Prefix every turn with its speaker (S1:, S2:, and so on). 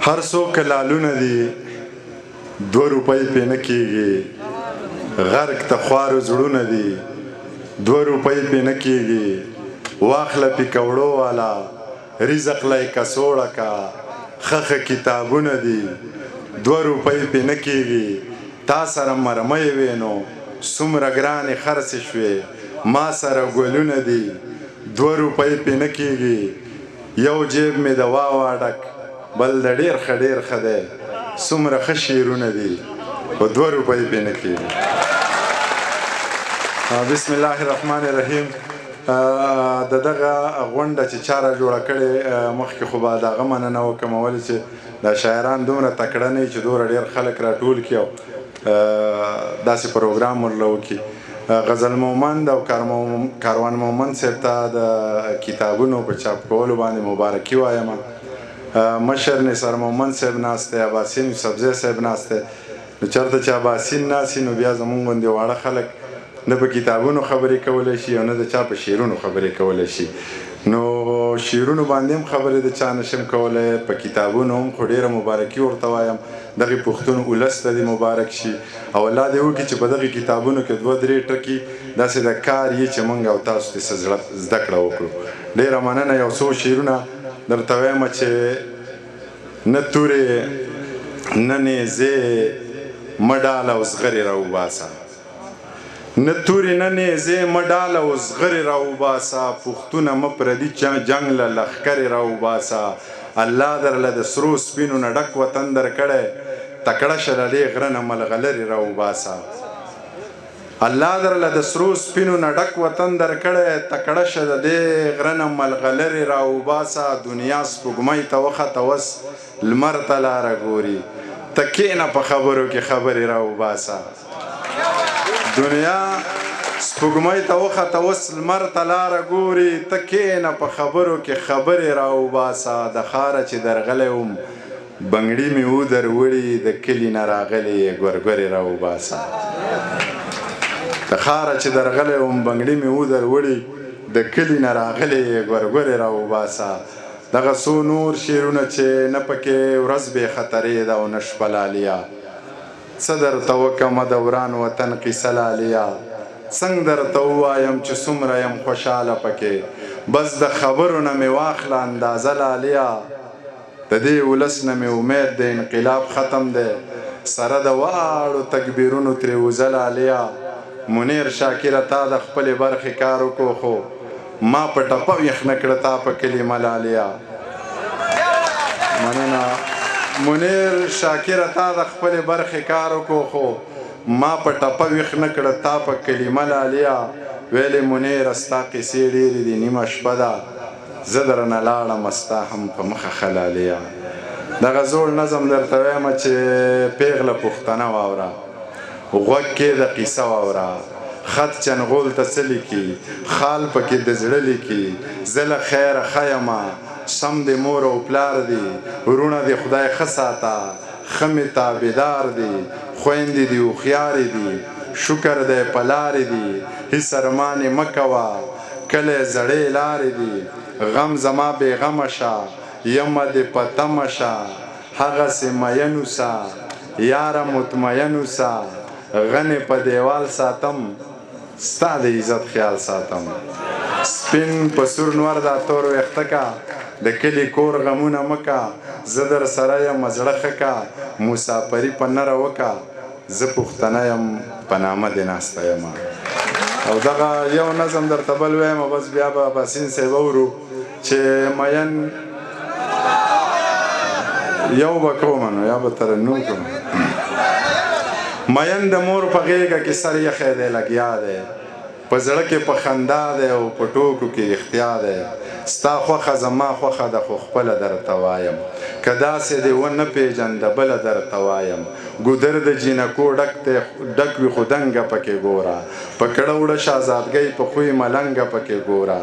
S1: هر څوک لالونه دي 2 روپۍ پې نه کېږي. غرق ته خوارو زړونه دي 2 روپۍ پې نه کېږي. واخله پکوړو والا رزق لای کڅوړه کا خخه کتابونه دي 2 روپۍ پې نه کېږي. تا سره مرمۍ وې نو څومره ګرانې خرڅې شوې. ما سره ګلونه دي 2 روپۍ پې نه کېږي. یو جیب مې د واوا ډک بل د ډېر ښه ډېر ښه دی. څومره ښه شعرونه دي خو 2 روپۍ پې نه کېږي. بسم الله الرحمن الرحیم. د دغه غونډه چې چا را جوړه کړې مخکې خو به د هغه مننه وکړم ولې چې دا شاعران دومره تکړه نه وي چې دومره ډېر خلک راټول کړي او داسې پروګرام ورله وکړي. غزل مومند او کاروان مومند صاحب ته د کتابونو په چاپ کولو باندې مبارکي وایم. مشر نثار مومند صاحب ناست دی، عباسین یوسفزی صاحب ناست دی. نو چېرته چې عباسین ناست وي نو بیا زمونږ غوندې واړه خلک نه په کتابونو خبرې کولی شي او نه د چا په شعرونو خبرې کولی شي. نو شعرونو باندې هم خبرې د چا نشم کولی، په کتابونو هم خو ډېره مبارکي ورته وایم. دغې پښتون ولس ته دې مبارک شي او الله دې وکړي چې په دغې کتابونو کې 2-3 ټکي داسې د کار یي چې موږ او تاسو ته زده کړه وکړو. ډېره مننه. یو څو شعرونه درته وایم چې نه تورې نه نیزې مه ډاله او زغرې راوباسه. نه تورې نه نیزې مه ډاله او زغرې راوباسه. پښتونه مه پردي جنګ له لښکرې راوباسه. الله درله د سرو سپینو نه ډک وطن درکړی، تکړه شه له دې غره نه ملغلرې راوباسه. الله درله د سرو سپینو نه ډک وطن درکړی، تکړه شه د دې غره نه ملغلرې راوباسه. دنیا سپوږمۍ ته وخته وس لمر ته لاره ګوري، ته کښېنه په خبرو کې خبرې راوباسه. دنیا سپوږمۍ ته وخته وس لمر ته لاره ګوري، ته کښېنه په خبرو کې خبرې راوباسه. د ښاره چې درغلی وم بنګړي مې ودروړي، د کلي نه راغلې ګورګورې راوباسه. د ښاره چې درغلی وم بنګړي مې ودروړي، د کلي نه راغلې ګورګورې راوباسه. دغه څو نور شعرونه چې نه پکې ورځ بې خطرې ده او نه شپه لاليه. څه درته وکړمه د وران وطن قیصه لاليه. څنګه درته ووایم چې څومره یم خوشحاله پکې. بس د خبرو نه مې واخله اندازه لاليه. د دې ولس نه مې امید د انقلاب ختم دی، سره د واړو تکبیرونو ترې وځه لاليه. منیر شاکره تا د خپلې برخې کار وکړو خو ما په ټپه ویښ نه کړه تا په کلمه لاليه. مننه. منیر شاکره تا د خپلې برخې کار وکړو خو ما په ټپه ویښ نه کړه تا په کلمه لاليه. ویلې منیره ستا قیسې ډېرې دي نیمه شپه ده، زه درنه لاړم ستا هم په مخه ښه لاليه. دغه زوړ نظم درته وایم چې پیغله پښتنه واوره، غوږ کې د قیصه واوره. خط چنغول ته څه لیکي، خال پکې د زړه لیکي. زه له خیره ښه یمه، سم د مور او پلار دي، وروڼه دې خدای ښه ساته، ښه مې تابعدار دي، خویندې دې هوښیارې دي، شکر دی په لارې دي. هېڅ ارمانې مه کوه کلی زړې لارې دي. غم زما بې غمه شه، یمه دې په تمه شه. هغسې مین اوسه یاره مطمئن اوسه. غنې په دیوال ساتم ستا د عزت خیال ساتم. سپین په سور نور دا تور ویښته کا، د کلي کور غمونه مه کا. زه در سره یم زړه ښه کا، مسافري په نره وکه. زه پښتنه یم په نامه دې ناسته یمه. او دغه یو نظم درته بل وایم بس بیا به عباسین صاحب اورو چې مین یو به کومه نو یا به ترنم کوم. مین د مور په غېږه کې سر یخی دی لګیا دی، په زړه کې په خندا دی او په ټوکو کې اختیا دی. ستا خوښه زما خوښه ده خو خپله درته وایم، که داسې دې ونه پېژنده بله درته وایم. ګودر د جینکو ډک وي خو دنګه پکې ګوره، په کړه وړه شهزادګۍ په خوی ملنګه پکې ګوره.